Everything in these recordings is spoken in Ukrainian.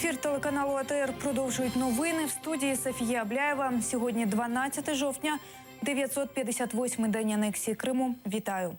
Ефір телеканалу АТР продовжують новини. В студії Софія Абляєва. Сьогодні 12 жовтня, 958-й день анексії Криму. Вітаю.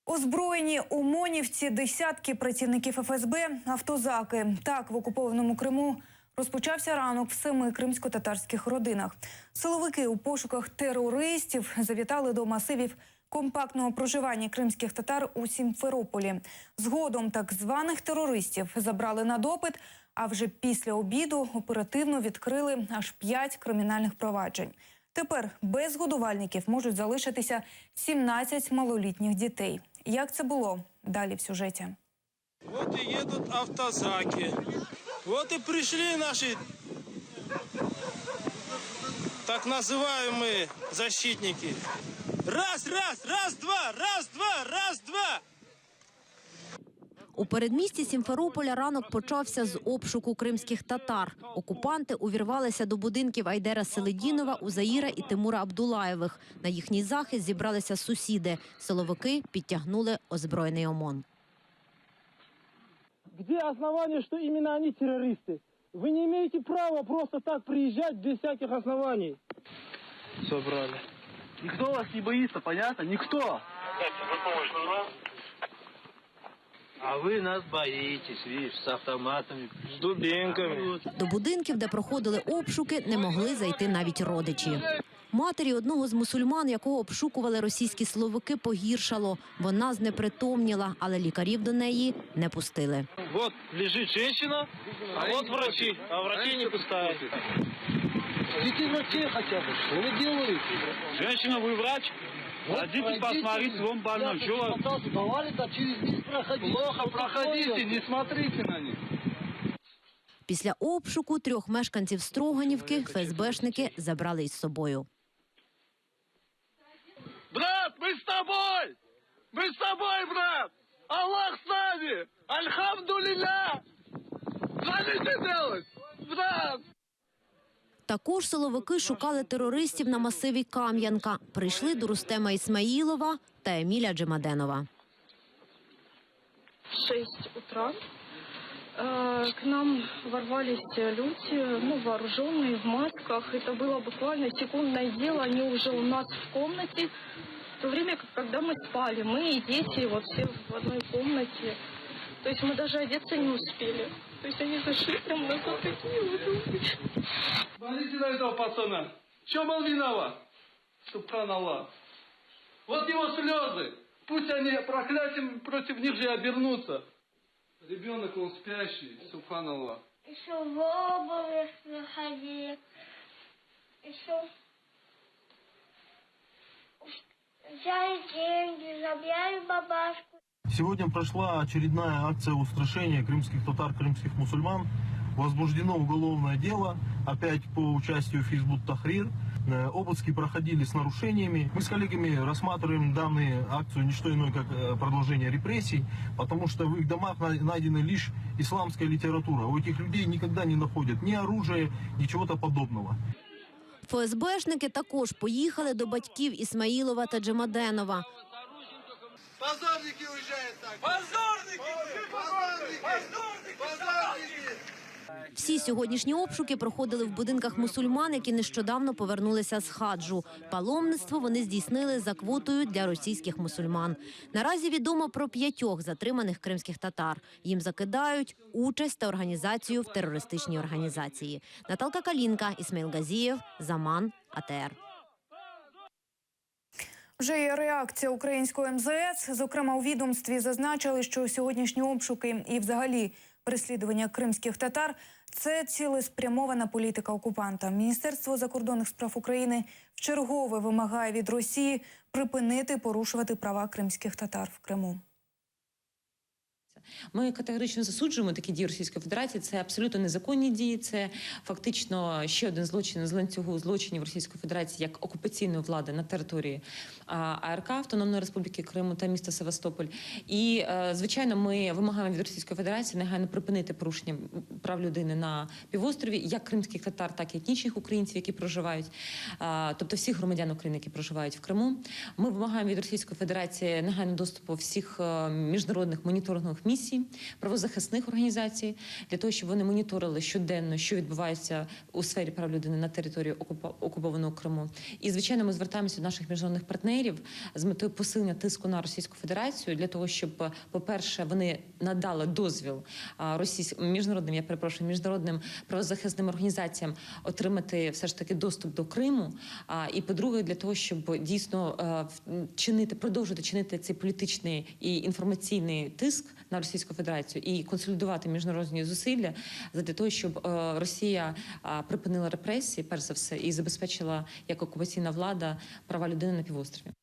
Озброєні ОМОНівці, десятки працівників ФСБ, автозаки. Так, в окупованому Криму розпочався ранок в 7 кримсько-татарських родинах. Силовики у пошуках терористів завітали до масивів компактного проживання кримських татар у Сімферополі. Згодом так званих терористів забрали на допит, а вже після обіду оперативно відкрили аж 5 кримінальних проваджень. Тепер без годувальників можуть залишитися 17 малолітніх дітей. Як це було? Далі в сюжеті. Вот и едут автозаки. Вот и пришли наши так называемые защитники. Раз, раз, раз, два, раз, два, раз, два. У передмісті Сімферополя ранок почався з обшуку кримських татар. Окупанти увірвалися до будинків Айдера Селедінова, Узаїра і Тимура Абдулаєвих. На їхній захист зібралися сусіди. Силовики підтягнули озброєний ОМОН. Где основания, что именно они террористы? Вы не имеете права просто так приезжать без всяких оснований. Собрали. Никто вас не боится, понятно? Никто. А вы нас боитесь, видишь, с автоматами, с дубинками. До будинків, де проходили обшуки, не могли зайти навіть родичі. Матері одного з мусульман, якого обшукували російські силовики, погіршало. Вона знепритомніла, але лікарів до неї не пустили. Вот лежит женщина, а вот врачи, а врачи не пускают. Идите врачей хотя бы, что вы делаете? Женщина, вы врач? Пойдите посмотрите, вон больной. Плохо проходите, не смотрите на них. Після обшуку 3 мешканців Строганівки ФСБшники забрали із собою. Брат, мы с тобой! Мы с тобой, брат! Аллах с нами! Альхамдулилля! Что же делать? Брат! Також силовики шукали терористів на масиві Кам'янка. Прийшли до Рустема Ісмаїлова та Еміля Джемаденова. В 6 утра к нам ворвались люди, вооруженные, в масках. Это было буквально секундное дело. Они уже у нас в комнате. В то время, когда мы спали, мы и дети, вот все в одной комнате. То есть мы даже одеться не успели. То есть они зашли прямо на вот такие вот. Смотрите на этого пацана. В чем он виноват? Субханаллах. Вот его слезы. Пусть они проклятием против них же обернутся. Ребенок, он спящий, субханаллах. Еще в обуви выходили. Еще взяли деньги, забрали бабашку. Сегодня прошла очередная акция устрашения крымских татар, крымских мусульман. Возбуждено уголовное дело, опять по участию в Хизбут Тахрир. Обыски проходили с нарушениями. Мы с коллегами рассматриваем данную акцию не что иное, как продолжение репрессий, потому что в их домах найдена лишь исламская литература. У этих людей никогда не находят ни оружия, ни чего-то подобного. ФСБшники також поїхали до батьків Ісмаїлова та Джемаденова. Позорники уезжают так! Позорники! Позорники! Позорники! Всі сьогоднішні обшуки проходили в будинках мусульман, які нещодавно повернулися з хаджу. Паломництво вони здійснили за квотою для російських мусульман. Наразі відомо про 5 затриманих кримських татар. Їм закидають участь та організацію в терористичній організації. Наталка Калінка, Ісмаїл Газієв, Заман, АТР. Вже є реакція українського МЗС. Зокрема, у відомстві зазначили, що сьогоднішні обшуки і взагалі переслідування кримських татар – це цілеспрямована політика окупанта. Міністерство закордонних справ України вчергове вимагає від Росії припинити порушувати права кримських татар в Криму. Ми категорично засуджуємо такі дії Російської Федерації. Це абсолютно незаконні дії. Це фактично ще один злочин з ланцюгу злочинів Російської Федерації як окупаційної влади на території АРК, Автономної Республіки Криму та міста Севастополь. І, звичайно, ми вимагаємо від Російської Федерації негайно припинити порушення прав людини на півострові, як кримських татар, так і етнічних українців, які проживають, тобто всіх громадян України, які проживають в Криму. Ми вимагаємо від Російської Федерації негайно доступу всіх міжнародних моніторингових місій комісій, правозахисних організацій, для того, щоб вони моніторили щоденно, що відбувається у сфері прав людини на території окупованого Криму. І, звичайно, ми звертаємося до наших міжнародних партнерів з метою посилення тиску на Російську Федерацію для того, щоб, по-перше, вони надали дозвіл міжнародним правозахисним організаціям отримати все ж таки доступ до Криму. І, по-друге, для того, щоб дійсно продовжувати чинити цей політичний і інформаційний тиск на Російську Федерацію і консолідувати міжнародні зусилля для того, щоб Росія припинила репресії, перш за все, і забезпечила як окупаційна влада права людини на півострові.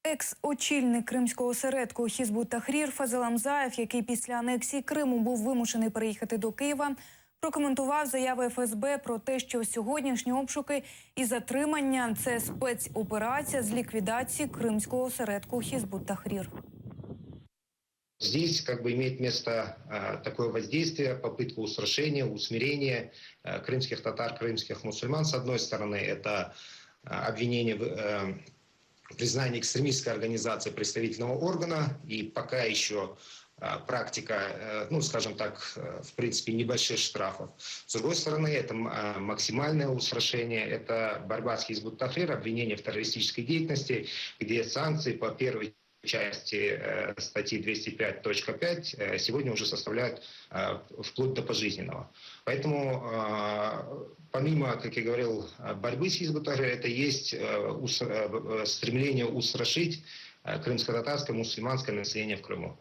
Екс-очільник кримського осередку Хізбут Тахрір Фазел Амзаєв, який після анексії Криму був вимушений переїхати до Києва, прокоментував заяви ФСБ про те, що сьогоднішні обшуки і затримання – це спецоперація з ліквідації кримського осередку Хізбут Тахрір. Здесь имеет место такое воздействие, попытка устрашения, усмирения крымских татар, крымских мусульман. С одной стороны, это обвинение в признании экстремистской организации представительного органа, и пока еще практика, скажем так, в принципе, небольших штрафов. С другой стороны, это максимальное устрашение, это борьба с Хизбут Тахрир, обвинение в террористической деятельности, где санкции по первой части статьи 205.5 сегодня уже составляют вплоть до пожизненного. Поэтому, помимо, как я говорил, борьбы с Хизбут Тахрир, это есть стремление устрашить крымско-татарское мусульманское население в Крыму.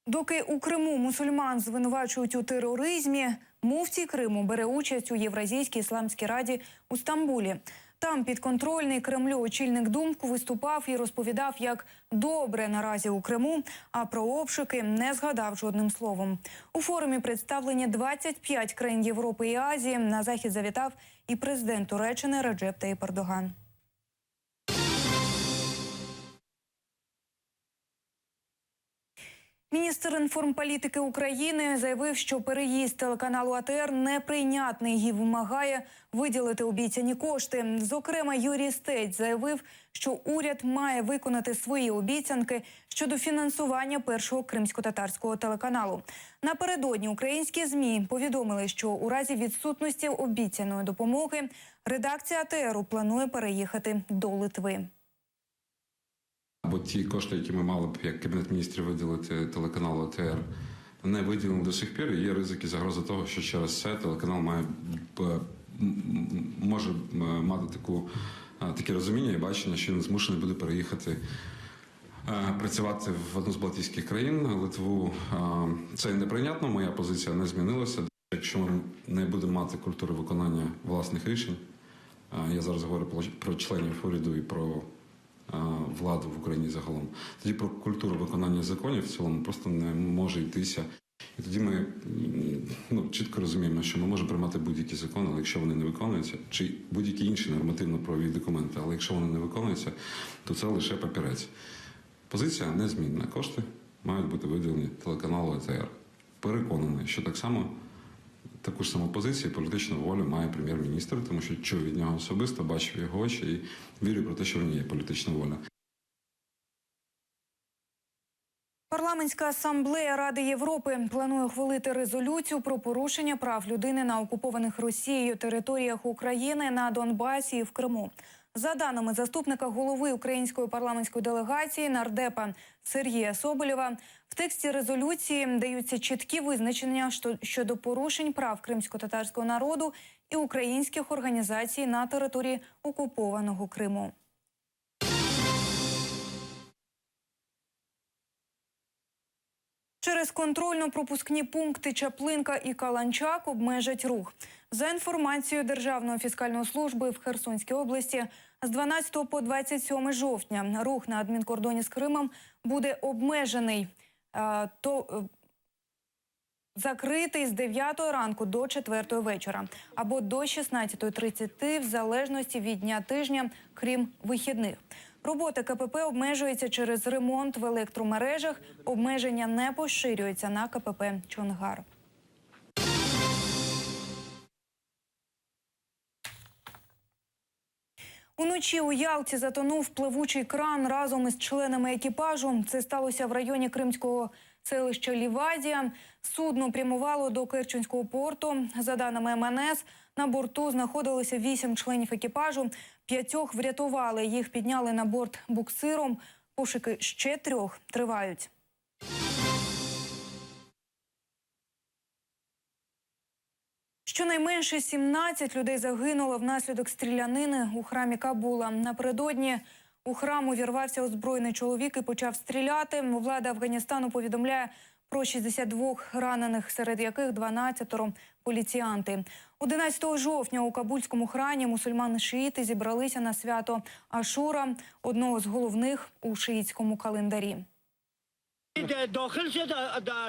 Доки у Криму мусульман звинувачують у тероризмі, муфтій Криму бере участь у Євразійській ісламській раді у Стамбулі. Там підконтрольний Кремлю очільник думку виступав і розповідав, як добре наразі у Криму, а про обшуки не згадав жодним словом. У форумі представлені 25 країн Європи і Азії. На захід завітав і президент Туреччини Реджеп Таїп Ердоган. Міністр інформполітики України заявив, що переїзд телеканалу АТР неприйнятний і вимагає виділити обіцяні кошти. Зокрема, Юрій Стець заявив, що уряд має виконати свої обіцянки щодо фінансування першого кримсько-татарського телеканалу. Напередодні українські ЗМІ повідомили, що у разі відсутності обіцяної допомоги редакція АТРу планує переїхати до Литви. Бо ті кошти, які ми мали б як Кабінет міністрів виділити телеканалу АТР, не виділені до сих пір. Є ризики, загроза того, що через це телеканал може мати таке розуміння і бачення, що він змушений буде переїхати працювати в одну з Балтійських країн, Литву. Це неприйнятно, моя позиція не змінилася. Якщо ми не будемо мати культури виконання власних рішень, я зараз говорю про членів уряду і про владу в Україні загалом, тоді про культуру виконання законів в цілому просто не може йтися. І тоді ми чітко розуміємо, що ми можемо приймати будь-які закони, але якщо вони не виконуються, чи будь-які інші нормативно-правові документи, але якщо вони не виконуються, то це лише папірець. Позиція незмінна. Кошти мають бути виділені телеканалу АТР. Переконаний, що так само таку ж саму позицію, політичну волю має прем'єр-міністр, тому що чув від нього особисто, бачив його очі і вірю про те, що в ній є політична воля. Парламентська асамблея Ради Європи планує ухвалити резолюцію про порушення прав людини на окупованих Росією територіях України, на Донбасі і в Криму. За даними заступника голови української парламентської делегації нардепа Сергія Соболєва, в тексті резолюції даються чіткі визначення щодо порушень прав кримсько-татарського народу і українських організацій на території окупованого Криму. Через контрольно-пропускні пункти Чаплинка і Каланчак обмежать рух. За інформацією Державної фіскальної служби в Херсонській області, з 12 по 27 жовтня рух на адмінкордоні з Кримом буде обмежений. Закритий з 9 ранку до 4 вечора або до 16:30 в залежності від дня тижня, крім вихідних. Робота КПП обмежується через ремонт в електромережах. Обмеження не поширюються на КПП «Чонгар». Уночі у Ялті затонув пливучий кран разом із членами екіпажу. Це сталося в районі кримського селища Лівадія. Судно прямувало до Керченського порту. За даними МНС, на борту знаходилося 8 членів екіпажу. 5 врятували. Їх підняли на борт буксиром. Пошуки ще 3 тривають. Щонайменше 17 людей загинуло внаслідок стрілянини у храмі Кабула. Напередодні у храм увірвався озброєний чоловік і почав стріляти. Влада Афганістану повідомляє про 62 ранених, серед яких 12 поліціянти. 11 жовтня у Кабульському храмі мусульмани-шиїти зібралися на свято Ашура, одного з головних у шиїтському календарі.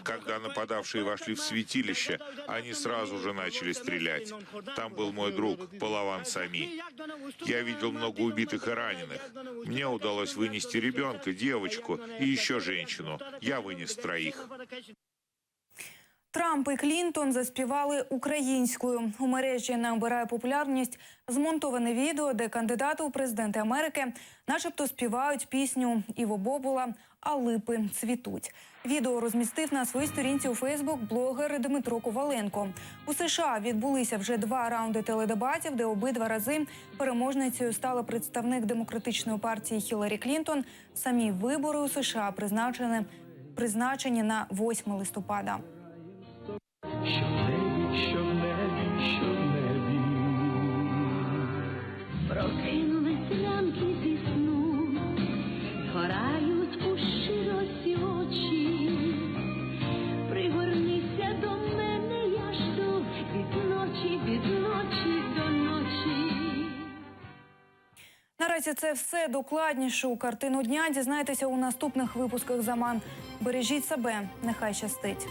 Когда нападавшие вошли в святилище, они сразу же начали стрелять. Там был мой друг Палаван Сами. Я видел много убитых и раненых. Мне удалось вынести ребенка, девочку и еще женщину. Я вынес 3. Трамп і Клінтон заспівали українською. У мережі набирає популярність змонтоване відео, де кандидати у президенти Америки начебто співають пісню Іво Бобула «А липи цвітуть». Відео розмістив на своїй сторінці у Фейсбук блогер Дмитро Коваленко. У США відбулися вже 2 раунди теледебатів, де обидва рази переможницею стала представник демократичної партії Хіларі Клінтон. Самі вибори у США призначені на 8 листопада. Що в небі, прокинулись ранки зі сну, згорають у широкі очі, пригорнися до мене, я жду від ночі до ночі. Наразі це все. Докладніше у картину дня дізнайтеся у наступних випусках «Заман». Бережіть себе, нехай щастить.